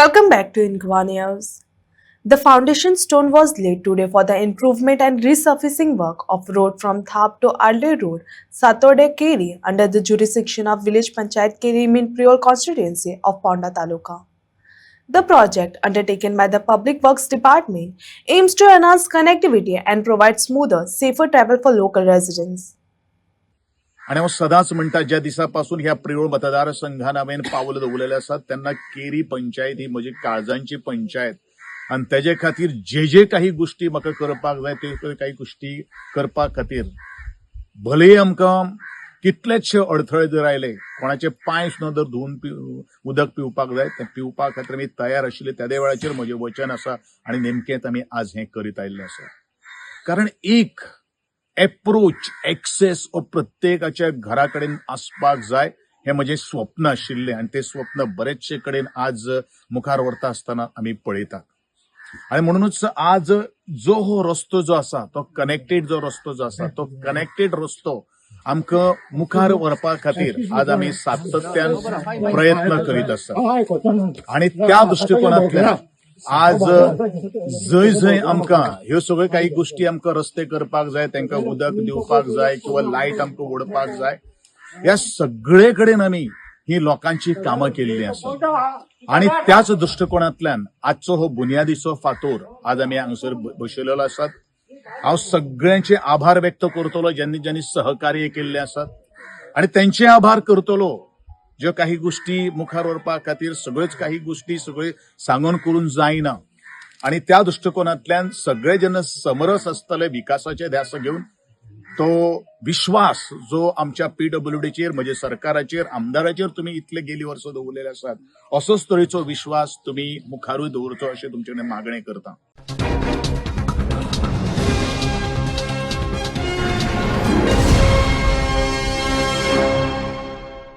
Welcome back to Inqua News. The foundation stone was laid today for the improvement and resurfacing work of road from Thap to Arle Road, Satode Keri, under the jurisdiction of Village Panchayat Keri in Priol constituency of Ponda Taluka. The project, undertaken by the Public Works Department, aims to enhance connectivity and provide smoother, safer travel for local residents. आणि मग सदाच म्हणतात ज्या दिवसापासून ह्या प्रियोळ मतदारसंघात हांवें पावल दवरलेले आसात तेन्ना केरी पंचायत ही म्हजी काळजांची पंचायत आणि तेजे खातीर जे काही गोष्टी म्हाका करपाक जाय त्यो काही गोष्टी करपा खातीर भलेही आमकां कितलेशे अडथळे जर आयले कोणाचे पांय सुद्दां जर धुवन उदक पिवपाक जाय तें पिवपा खातीर आमी तयार आशिल्ले त्या वेळाचेर म्हजें वचन आसा आणि नेमकेंच आमी आज हें करीत आयिल्लें आसा कारण एक अप्रोच एक्सेस हो प्रत्येकाच्या घरा कडेन आसपाक जाय हे म्हजें स्वप्न आशिल्लें आणि ते स्वप्न बरेचशे कडेन आज मुखार व्हरता आसतना आमी पळयतात आणि म्हणूनच आज जो हो रस्तो जो आसा तो कनेक्टेड जो रस्तो जो आसा तो कनेक्टेड रस्तो आमकां मुखार व्हरपा खातीर आज आमी सातत्यान प्रयत्न करीत आसात आणि त्या दृष्टिकोनांतल्यान आज जय जय आमकां ह्यो सगळ्यो काही गोष्टी आमकां रस्ते करपाक जाय तांकां उदक दिवपाक जाय किंवा लायट आमकां ओडपाक जाय ह्या सगळे कडेन आमी ही लोकांची कामां केल्लीं आसात आणि त्याच दृष्टिकोनांतल्यान आजचो हो बुनयादीचो फातोर आज आमी हांगासर बशिल्लो आसात हांव सगळ्यांचे आभार व्यक्त करतलो ज्यांनी ज्यांनी सहकार्य केल्लें आसात आणि त्यांचे आभार करतलो ज्यो काही गोष्टी मुखार व्हरपा खातीर सगळ्योच काही गोष्टी सगळे सांगून करून जायना आणि त्या दृष्टिकोनांतल्यान सगळे जेन्ना समरस आसतले विकासाचे ध्यास घेवन तो विश्वास जो आमच्या PWDचेर म्हणजे सरकाराचेर आमदाराचेर तुम्ही इतले गेली वर्सां दवरलेले आसात असोच तरेचो विश्वास तुम्ही मुखारूय दवरचो अशें तुमचे कडेन मागणें करता.